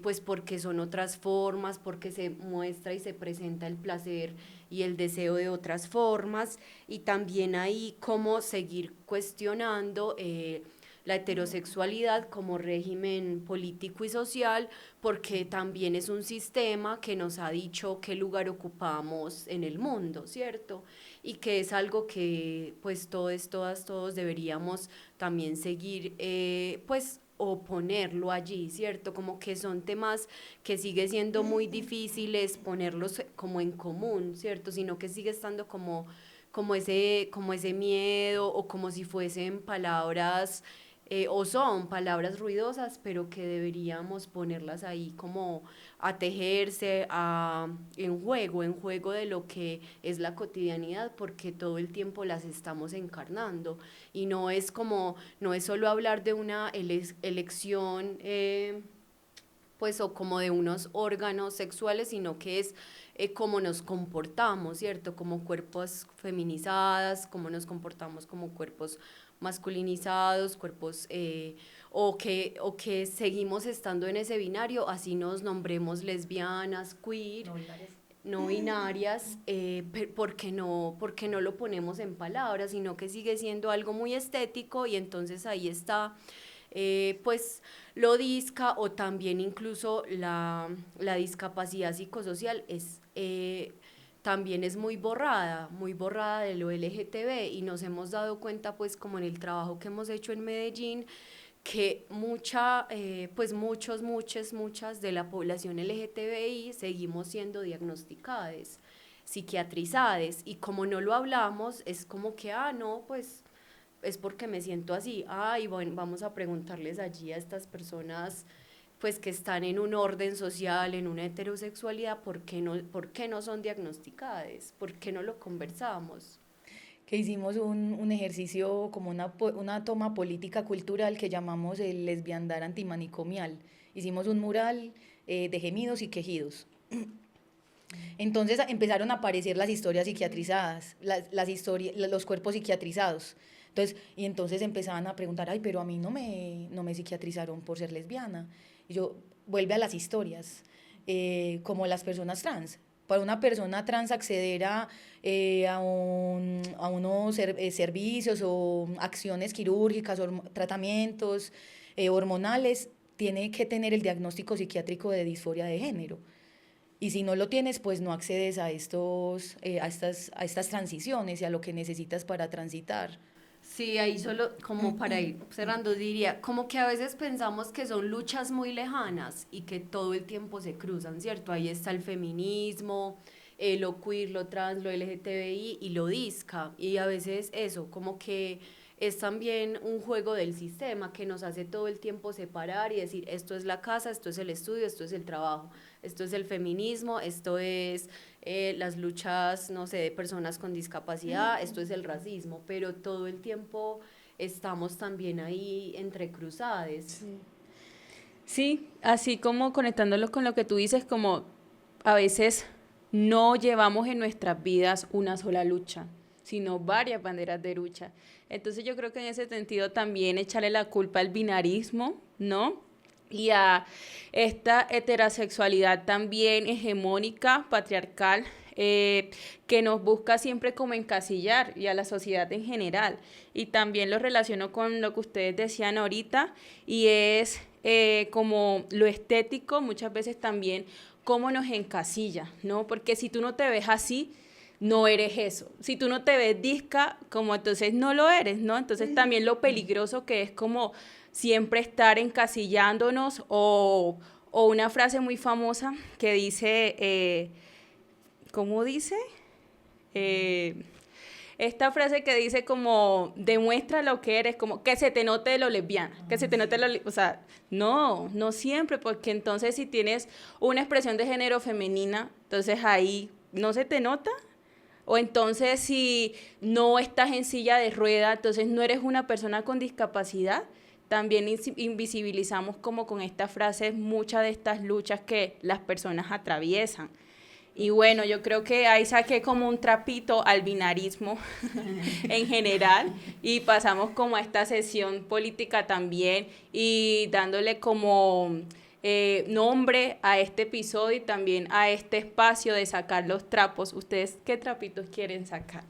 pues porque son otras formas, porque se muestra y se presenta el placer y el deseo de otras formas, y también ahí cómo seguir cuestionando la heterosexualidad como régimen político y social, porque también es un sistema que nos ha dicho qué lugar ocupamos en el mundo, ¿cierto? Y que es algo que pues todos deberíamos también seguir, pues o ponerlo allí, ¿cierto? Como que son temas que sigue siendo muy difíciles ponerlos como en común, ¿cierto? Sino que sigue estando como ese miedo, o como si fuesen palabras, o son palabras ruidosas, pero que deberíamos ponerlas ahí como a tejerse, en juego de lo que es la cotidianidad, porque todo el tiempo las estamos encarnando. Y no es solo hablar de una elección, pues o como de unos órganos sexuales, sino que es cómo nos comportamos, ¿cierto? Como cuerpos feminizadas, cómo nos comportamos como cuerpos masculinizados, cuerpos, o que seguimos estando en ese binario, así nos nombremos lesbianas, queer, no binarias, porque no lo ponemos en palabras, sino que sigue siendo algo muy estético, y entonces ahí está, pues lo disca, o también incluso la discapacidad psicosocial también es muy borrada de lo LGTB, y nos hemos dado cuenta pues como en el trabajo que hemos hecho en Medellín, que pues muchas de la población LGTBI seguimos siendo diagnosticadas, psiquiatrizadas, y como no lo hablamos, es como que, no, pues es porque me siento así, y bueno, vamos a preguntarles allí a estas personas pues que están en un orden social, en una heterosexualidad, por qué no son diagnosticadas? ¿Por qué no lo conversamos? Que hicimos un ejercicio como una toma política cultural que llamamos el lesbiandad antimanicomial. Hicimos un mural de gemidos y quejidos. Entonces empezaron a aparecer las historias psiquiatrizadas, los cuerpos psiquiatrizados. Y entonces empezaban a preguntar, ay, pero a mí no me psiquiatrizaron por ser lesbiana. Y yo, vuelve a las historias, como las personas trans. Para una persona trans acceder a unos servicios o acciones quirúrgicas, tratamientos hormonales, tiene que tener el diagnóstico psiquiátrico de disforia de género. Y si no lo tienes, pues no accedes a estas transiciones y a lo que necesitas para transitar. Sí, ahí solo como para ir cerrando diría, como que a veces pensamos que son luchas muy lejanas y que todo el tiempo se cruzan, ¿cierto? Ahí está el feminismo, lo queer, lo trans, lo LGTBI y lo disca, y a veces eso, como que es también un juego del sistema que nos hace todo el tiempo separar y decir, esto es la casa, esto es el estudio, esto es el trabajo, esto es el feminismo, esto es las luchas, no sé, de personas con discapacidad, esto es el racismo, pero todo el tiempo estamos también ahí entrecruzadas. Sí. Sí, así como conectándolo con lo que tú dices, como a veces no llevamos en nuestras vidas una sola lucha, sino varias banderas de lucha. Entonces yo creo que en ese sentido también echarle la culpa al binarismo, ¿no? y a esta heterosexualidad también hegemónica, patriarcal, que nos busca siempre como encasillar, y a la sociedad en general. Y también lo relaciono con lo que ustedes decían ahorita, y es como lo estético, muchas veces también cómo nos encasilla, ¿no? Porque si tú no te ves así, no eres eso. Si tú no te ves disca, como entonces no lo eres, ¿no? Entonces también lo peligroso que es como siempre estar encasillándonos, o una frase muy famosa que dice, ¿cómo dice? Eh, esta frase que dice como, demuestra lo que eres, como que se te note lo lesbiana, que se te note o sea, no, no siempre, porque entonces si tienes una expresión de género femenina, entonces ahí no se te nota. O entonces si no estás en silla de rueda, entonces no eres una persona con discapacidad. También invisibilizamos como con estas frases muchas de estas luchas que las personas atraviesan. Y bueno, yo creo que ahí saqué como un trapito al binarismo en general, y pasamos como a esta sesión política también, y dándole como nombre a este episodio y también a este espacio de sacar los trapos. ¿Ustedes qué trapitos quieren sacar?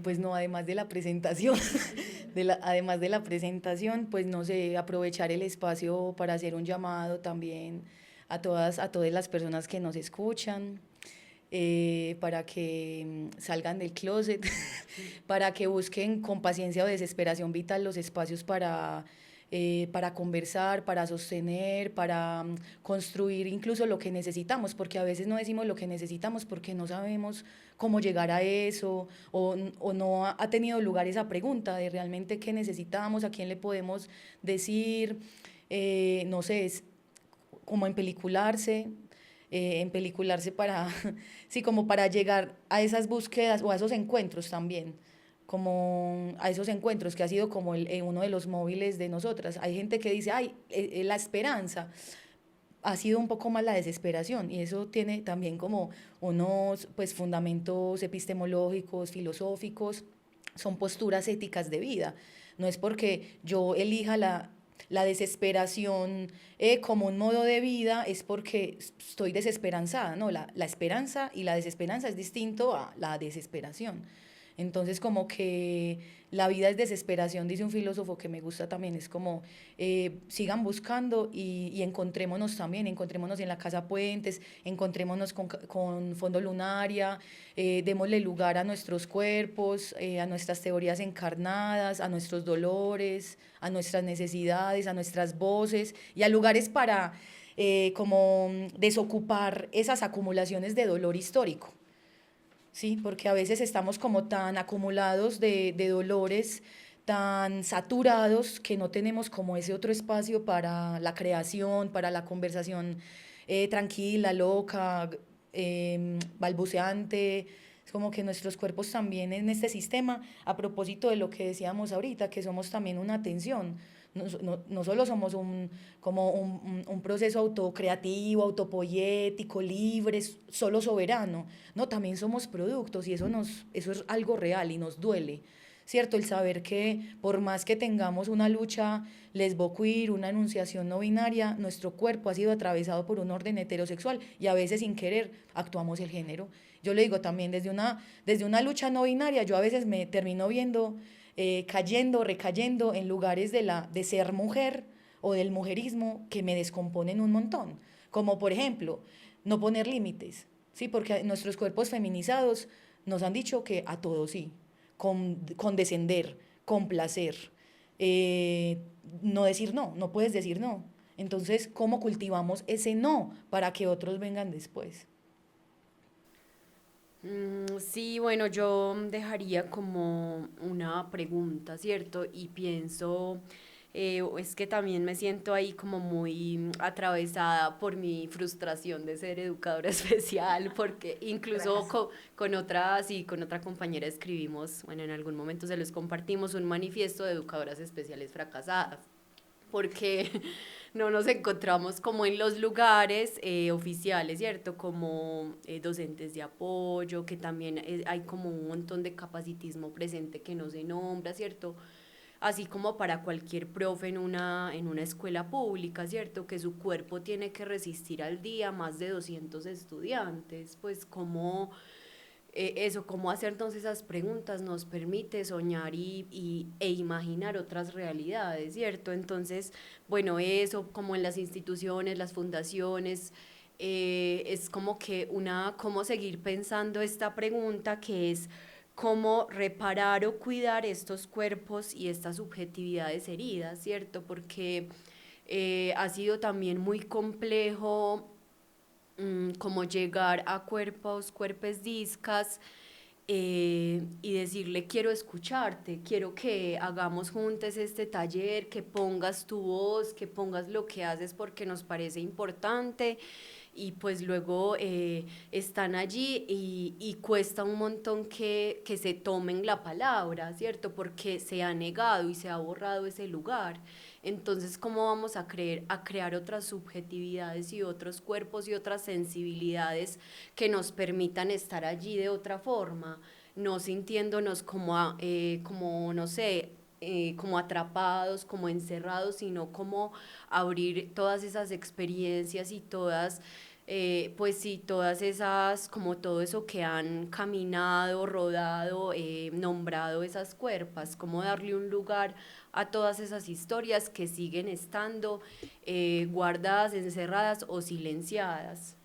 Pues no, además de la presentación, además de la presentación, pues no sé, aprovechar el espacio para hacer un llamado también a todas las personas que nos escuchan, para que salgan del closet, para que busquen con paciencia o desesperación vital los espacios para conversar, para sostener, para construir incluso lo que necesitamos, porque a veces no decimos lo que necesitamos porque no sabemos cómo llegar a eso, o no ha tenido lugar esa pregunta de realmente qué necesitamos, a quién le podemos decir, no sé, es como en pelicularse para, sí, como para llegar a esas búsquedas o a esos encuentros también, como a esos encuentros que ha sido como uno de los móviles de nosotras. Hay gente que dice, ay, la esperanza, ha sido un poco más la desesperación, y eso tiene también como unos pues fundamentos epistemológicos, filosóficos, son posturas éticas de vida. No es porque yo elija la desesperación como un modo de vida, es porque estoy desesperanzada, ¿no? La esperanza y la desesperanza es distinto a la desesperación. Entonces, como que la vida es desesperación, dice un filósofo que me gusta también, es como sigan buscando y encontrémonos también, encontrémonos en la Casa Puentes, encontrémonos con Fondo Lunaria, démosle lugar a nuestros cuerpos, a nuestras teorías encarnadas, a nuestros dolores, a nuestras necesidades, a nuestras voces, y a lugares para como desocupar esas acumulaciones de dolor histórico. Sí, porque a veces estamos como tan acumulados de dolores, tan saturados, que no tenemos como ese otro espacio para la creación, para la conversación tranquila, loca, balbuceante. Es como que nuestros cuerpos también en este sistema, a propósito de lo que decíamos ahorita, que somos también una atención. No solo somos como un proceso autocreativo, autopoético, libre, solo soberano, no, también somos productos, y eso es algo real y nos duele, ¿cierto? El saber que por más que tengamos una lucha lesboqueer, una enunciación no binaria, nuestro cuerpo ha sido atravesado por un orden heterosexual, y a veces sin querer actuamos el género. Yo le digo también, desde una lucha no binaria, yo a veces me termino viendo cayendo, recayendo en lugares de ser mujer o del mujerismo que me descomponen un montón. Como por ejemplo, no poner límites, ¿sí? Porque nuestros cuerpos feminizados nos han dicho que a todos sí, condescender, complacer, no decir no, no puedes decir no. Entonces, ¿cómo cultivamos ese no para que otros vengan después? Sí, bueno, yo dejaría como una pregunta, ¿cierto? Y pienso, es que también me siento ahí como muy atravesada por mi frustración de ser educadora especial, porque incluso con otra, sí, con otra compañera escribimos, bueno, en algún momento se los compartimos, un manifiesto de educadoras especiales fracasadas, porque no nos encontramos como en los lugares oficiales, ¿cierto? Como docentes de apoyo, que también hay como un montón de capacitismo presente que no se nombra, ¿cierto? así como para cualquier profe en una escuela pública, ¿cierto? Que su cuerpo tiene que resistir al día más de 200 estudiantes, pues cómo eso, cómo hacernos esas preguntas nos permite soñar e imaginar otras realidades, ¿cierto? Entonces, bueno, eso como en las instituciones, las fundaciones, es como que cómo seguir pensando esta pregunta que es cómo reparar o cuidar estos cuerpos y estas subjetividades heridas, ¿cierto? Porque ha sido también muy complejo como llegar a cuerpos discas y decirle quiero escucharte, quiero que hagamos juntos este taller, que pongas tu voz, que pongas lo que haces porque nos parece importante y pues luego están allí y cuesta un montón que se tomen la palabra, ¿cierto? Porque se ha negado y se ha borrado ese lugar. Entonces, ¿cómo vamos a crear otras subjetividades y otros cuerpos y otras sensibilidades que nos permitan estar allí de otra forma? No sintiéndonos como no sé, como atrapados, como encerrados, sino como abrir todas esas experiencias y todas, pues sí, todas esas, como todo eso que han caminado, rodado, nombrado esas cuerpas, como darle un lugar a todas esas historias que siguen estando guardadas, encerradas o silenciadas.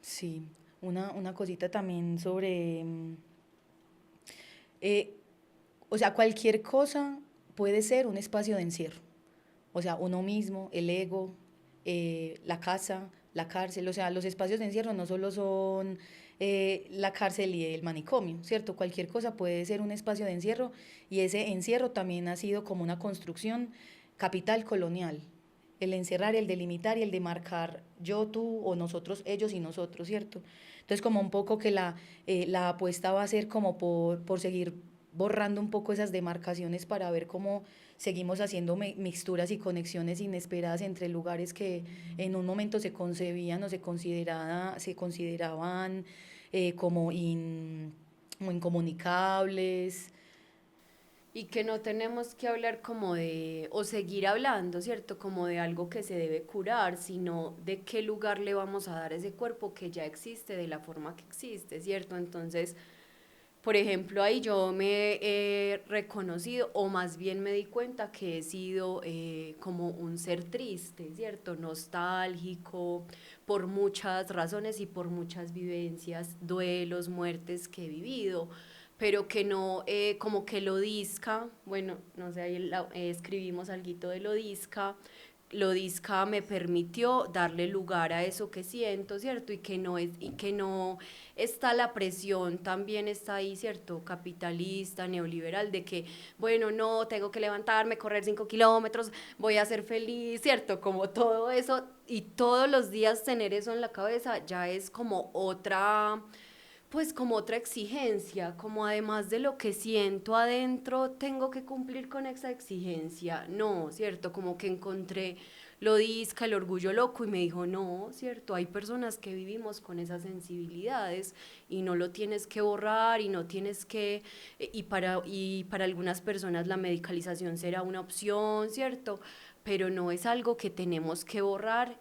Sí, una cosita también sobre, eh, o sea, cualquier cosa puede ser un espacio de encierro. O sea, uno mismo, el ego, la casa, la cárcel. O sea, los espacios de encierro no solo son la cárcel y el manicomio, ¿cierto? Cualquier cosa puede ser un espacio de encierro y ese encierro también ha sido como una construcción capital colonial. El encerrar, el delimitar y el demarcar yo, tú o nosotros, ellos y nosotros, ¿cierto? Entonces, como un poco que la apuesta va a ser como por seguir borrando un poco esas demarcaciones para ver cómo seguimos haciendo mixturas y conexiones inesperadas entre lugares que en un momento se concebían o se consideraban como incomunicables. Y que no tenemos que hablar como de, o seguir hablando, ¿cierto? Como de algo que se debe curar, sino de qué lugar le vamos a dar a ese cuerpo que ya existe de la forma que existe, ¿cierto? Entonces, por ejemplo, ahí yo me he reconocido, o más bien me di cuenta que he sido como un ser triste, ¿cierto? Nostálgico, por muchas razones y por muchas vivencias, duelos, muertes que he vivido, pero que no, como que lo disca, bueno, no sé, ahí escribimos algo de lo disca me permitió darle lugar a eso que siento, ¿cierto? Y que no está la presión, también está ahí, ¿cierto? Capitalista, neoliberal, de que, bueno, no, tengo que levantarme, correr 5 kilómetros, voy a ser feliz, ¿cierto? Como todo eso, y todos los días tener eso en la cabeza ya es como otra, pues como otra exigencia, como además de lo que siento adentro, tengo que cumplir con esa exigencia. No, ¿cierto? Como que encontré lo disca, el orgullo loco y me dijo, no, ¿cierto? Hay personas que vivimos con esas sensibilidades y no lo tienes que borrar y no tienes que, y para algunas personas la medicalización será una opción, ¿cierto? Pero no es algo que tenemos que borrar.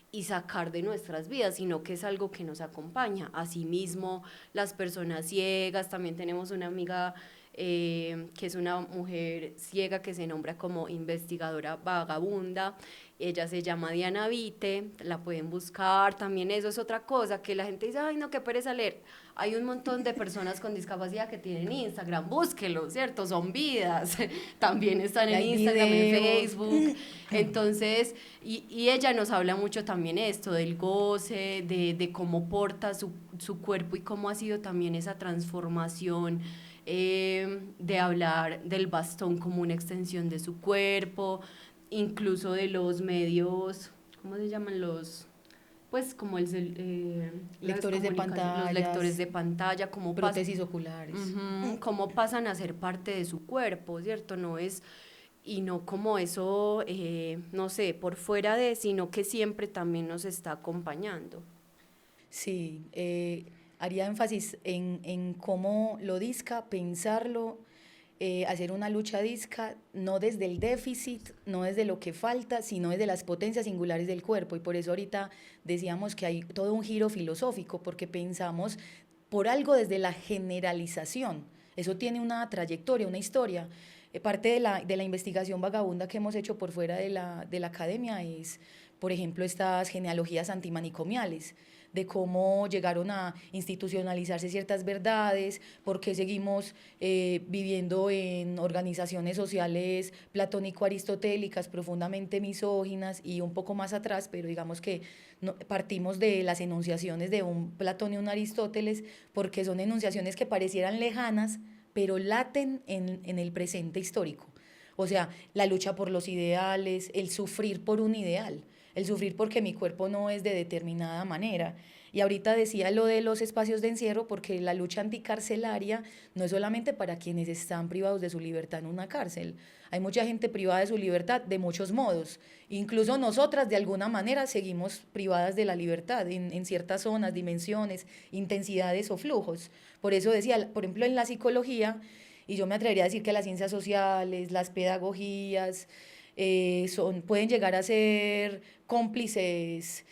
Y sacar de nuestras vidas, sino que es algo que nos acompaña. Asimismo, las personas ciegas, también tenemos una amiga que es una mujer ciega que se nombra como investigadora vagabunda, ella se llama Diana Vite, la pueden buscar, también eso es otra cosa, que la gente dice, ay no, qué pereza leer, hay un montón de personas con discapacidad que tienen Instagram, búsquelo, ¿cierto? Son vidas, también están Y en hay Instagram, en videos. Facebook, entonces, y ella nos habla mucho también esto, del goce, de cómo porta su cuerpo y cómo ha sido también esa transformación de hablar del bastón como una extensión de su cuerpo, incluso de los medios, ¿cómo se llaman los? Pues como Lectores de los lectores pantallas, de pantalla, prótesis oculares. cómo pasan a ser parte de su cuerpo, ¿cierto? No es, y no como eso, no sé, por fuera de, sino que siempre también nos está acompañando. Sí, haría énfasis en cómo lo disca, pensarlo hacer una lucha disca no desde el déficit, no desde lo que falta, sino desde las potencias singulares del cuerpo. Y por eso ahorita decíamos que hay todo un giro filosófico, porque pensamos por algo desde la generalización. Eso tiene una trayectoria, una historia. Parte de la investigación vagabunda que hemos hecho por fuera de la academia es, por ejemplo, estas genealogías antimanicomiales, de cómo llegaron a institucionalizarse ciertas verdades, por qué seguimos viviendo en organizaciones sociales platónico-aristotélicas profundamente misóginas y un poco más atrás, pero digamos que no, partimos de las enunciaciones de un Platón y un Aristóteles, porque son enunciaciones que parecieran lejanas, pero laten en el presente histórico. O sea, la lucha por los ideales, el sufrir por un ideal, el sufrir porque mi cuerpo no es de determinada manera. Y ahorita decía lo de los espacios de encierro, porque la lucha anticarcelaria no es solamente para quienes están privados de su libertad en una cárcel. Hay mucha gente privada de su libertad de muchos modos. Incluso nosotras de alguna manera seguimos privadas de la libertad en ciertas zonas, dimensiones, intensidades o flujos. Por eso decía, por ejemplo, en la psicología, y yo me atrevería a decir que las ciencias sociales, las pedagogías, pueden llegar a ser cómplices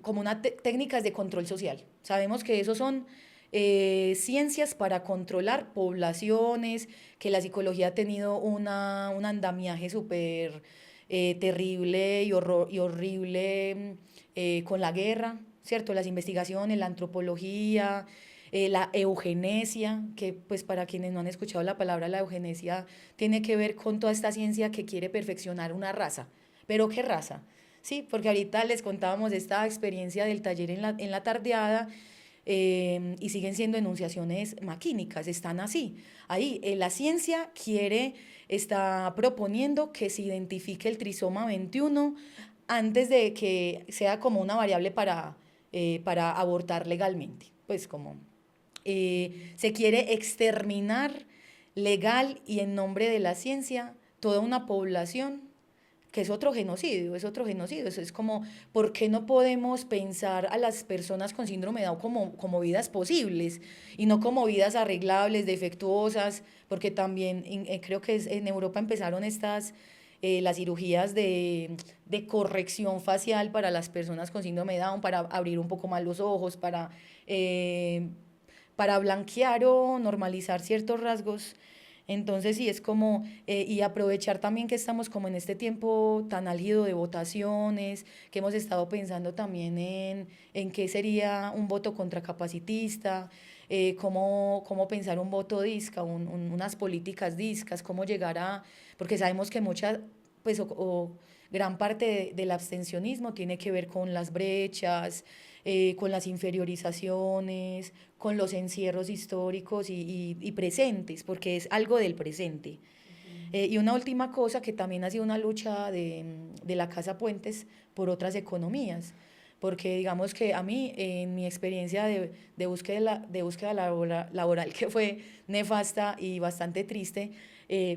como técnicas de control social. Sabemos que esos son ciencias para controlar poblaciones, que la psicología ha tenido un andamiaje súper terrible y horrible con la guerra, ¿cierto? Las investigaciones, la antropología, la eugenesia, que pues para quienes no han escuchado la palabra, la eugenesia tiene que ver con toda esta ciencia que quiere perfeccionar una raza. ¿Pero qué raza? Sí, porque ahorita les contábamos esta experiencia del taller en la tardeada, y siguen siendo enunciaciones maquínicas, están así. Ahí la ciencia está proponiendo que se identifique el trisoma 21 antes de que sea como una variable para abortar legalmente. Pues como se quiere exterminar legal y en nombre de la ciencia toda una población, que es otro genocidio, es como, ¿por qué no podemos pensar a las personas con síndrome de Down como vidas posibles y no como vidas arreglables, defectuosas? Porque también creo que en Europa empezaron las cirugías de corrección facial para las personas con síndrome de Down, para abrir un poco más los ojos, para blanquear o normalizar ciertos rasgos. Entonces sí, es como, y aprovechar también que estamos como en este tiempo tan álgido de votaciones, que hemos estado pensando también en qué sería un voto contracapacitista, cómo pensar un voto disca, unas políticas discas, cómo llegar porque sabemos que pues o gran parte del abstencionismo tiene que ver con las brechas, con las inferiorizaciones, con los encierros históricos y presentes, porque es algo del presente. Y una última cosa que también ha sido una lucha de la Casa Puentes por otras economías, porque digamos que a mí, en mi experiencia de búsqueda laboral, que fue nefasta y bastante triste,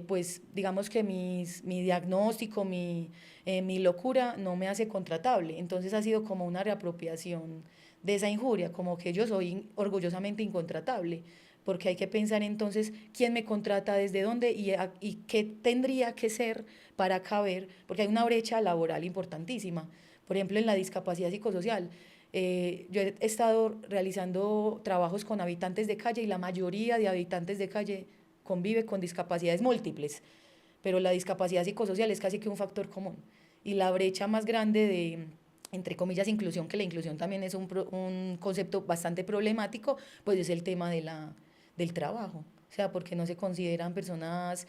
pues digamos que mi diagnóstico, mi locura no me hace contratable. Entonces ha sido como una reapropiación de esa injuria, como que yo soy orgullosamente incontratable, porque hay que pensar entonces quién me contrata, desde dónde y qué tendría que ser para caber, porque hay una brecha laboral importantísima. Por ejemplo, en la discapacidad psicosocial, yo he estado realizando trabajos con habitantes de calle y la mayoría de habitantes de calle convive con discapacidades múltiples, pero la discapacidad psicosocial es casi que un factor común. Y la brecha más grande entre comillas, inclusión, que la inclusión también es un concepto bastante problemático, pues es el tema del trabajo. O sea, porque no se consideran personas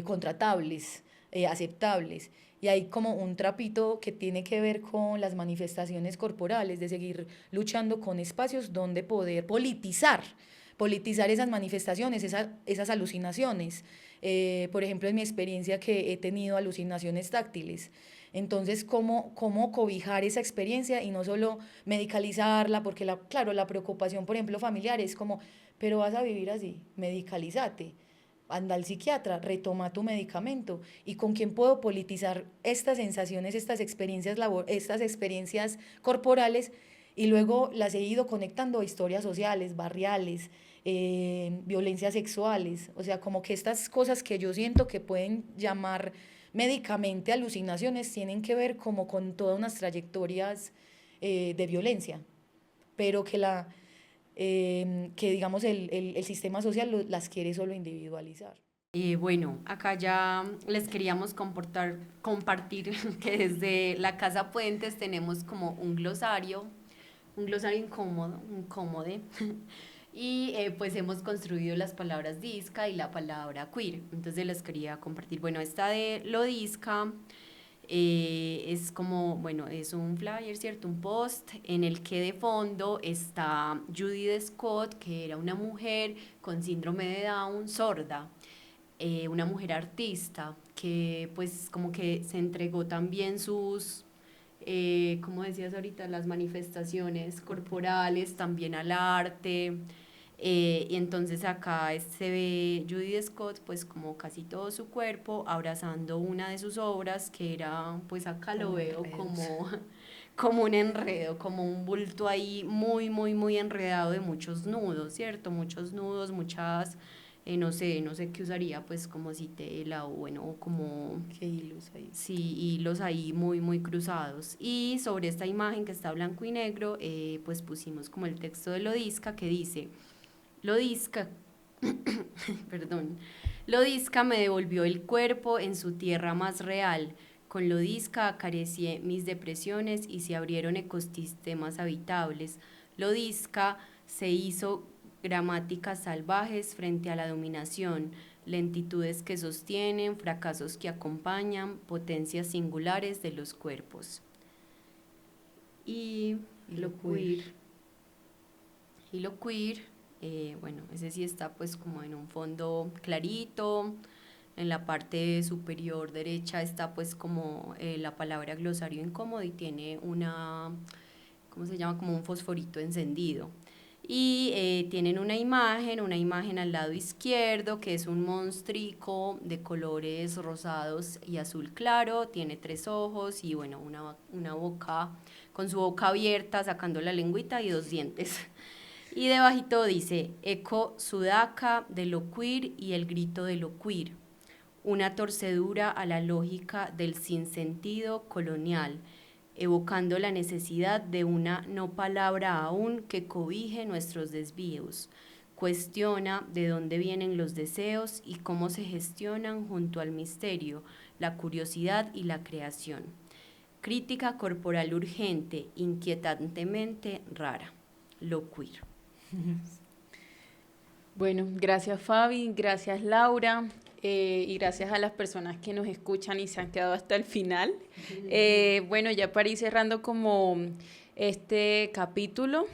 contratables, aceptables. Y hay como un trapito que tiene que ver con las manifestaciones corporales, de seguir luchando con espacios donde poder politizar esas manifestaciones, esas alucinaciones. Por ejemplo, en mi experiencia que he tenido alucinaciones táctiles. Entonces, ¿cómo cobijar esa experiencia y no solo medicalizarla? Porque, claro, la preocupación, por ejemplo, familiar es como, pero vas a vivir así, medicalízate, anda al psiquiatra, retoma tu medicamento. ¿Y con quién puedo politizar estas sensaciones, estas experiencias corporales Y luego las he ido conectando a historias sociales, barriales, violencias sexuales, o sea, como que estas cosas que yo siento que pueden llamar médicamente alucinaciones tienen que ver como con todas unas trayectorias de violencia, pero que digamos el sistema social las quiere solo individualizar. Bueno, acá ya les queríamos compartir que desde la Casa Puentes tenemos como un glosario incómodo, y pues hemos construido las palabras disca y la palabra queer. Entonces les quería compartir, bueno, esta de lo disca es como, bueno, es un flyer, ¿cierto? Un post en el que de fondo está Judith Scott, que era una mujer con síndrome de Down, sorda, una mujer artista que pues como que se entregó también sus, como decías ahorita, las manifestaciones corporales también al arte. Y entonces acá se ve Judy Scott pues como casi todo su cuerpo abrazando una de sus obras que era, pues acá lo veo como, como un enredo, como un bulto ahí muy enredado de muchos nudos, ¿cierto? Muchos nudos, muchas, no sé qué usaría, pues como si tela o bueno, o como... Qué hilos ahí. Sí, hilos ahí muy cruzados. Y sobre esta imagen que está blanco y negro, pues pusimos como el texto de Lodisca que dice: Lodisca, perdón, Lodisca me devolvió el cuerpo en su tierra más real. Con Lodisca acaricié mis depresiones y se abrieron ecosistemas habitables. Lodisca se hizo gramáticas salvajes frente a la dominación, lentitudes que sostienen, fracasos que acompañan, potencias singulares de los cuerpos. Y lo queer. Y lo queer, bueno, ese sí está pues como en un fondo clarito. En la parte superior derecha está pues como la palabra glosario incómodo y tiene una, ¿cómo se llama? Como un fosforito encendido. Y tienen una imagen al lado izquierdo que es un monstrico de colores rosados y azul claro, tiene 3 ojos y bueno, una boca, con su boca abierta sacando la lengüita y 2 dientes. Y debajito dice: eco sudaca de lo queer y el grito de lo queer, una torcedura a la lógica del sinsentido colonial, evocando la necesidad de una no palabra aún que cobije nuestros desvíos. Cuestiona de dónde vienen los deseos y cómo se gestionan junto al misterio, la curiosidad y la creación. Crítica corporal urgente, inquietantemente rara. Lo queer. Bueno, gracias Fabi, gracias Laura, y gracias a las personas que nos escuchan y se han quedado hasta el final. Bueno, ya para ir cerrando como este capítulo,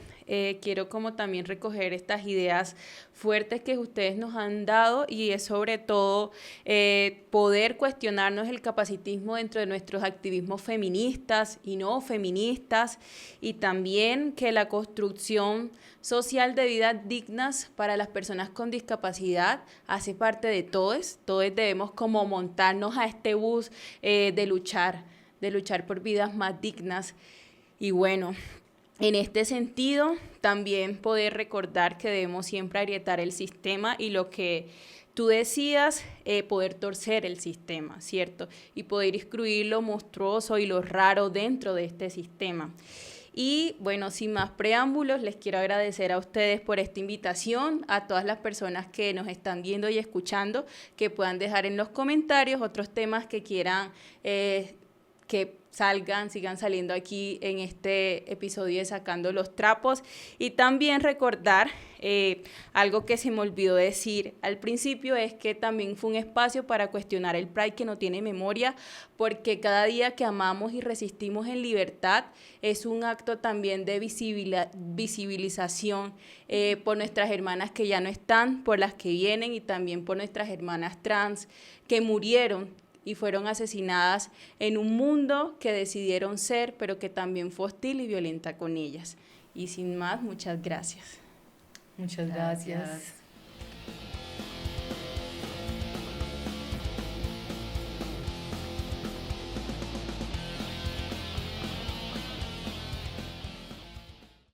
quiero como también recoger estas ideas fuertes que ustedes nos han dado, y es sobre todo poder cuestionarnos el capacitismo dentro de nuestros activismos feministas y no feministas, y también que la construcción social de vidas dignas para las personas con discapacidad hace parte de todos. Todos debemos como montarnos a este bus de luchar por vidas más dignas. Y bueno, en este sentido, también poder recordar que debemos siempre agrietar el sistema y lo que tú decías, poder torcer el sistema, ¿cierto? Y poder excluir lo monstruoso y lo raro dentro de este sistema. Y bueno, sin más preámbulos, les quiero agradecer a ustedes por esta invitación, a todas las personas que nos están viendo y escuchando, que puedan dejar en los comentarios otros temas que quieran que sigan saliendo aquí en este episodio de Sacando los Trapos. Y también recordar algo que se me olvidó decir al principio, es que también fue un espacio para cuestionar el Pride que no tiene memoria, porque cada día que amamos y resistimos en libertad es un acto también de visibilización por nuestras hermanas que ya no están, por las que vienen, y también por nuestras hermanas trans que murieron y fueron asesinadas en un mundo que decidieron ser, pero que también fue hostil y violenta con ellas. Y sin más, muchas gracias. Muchas gracias.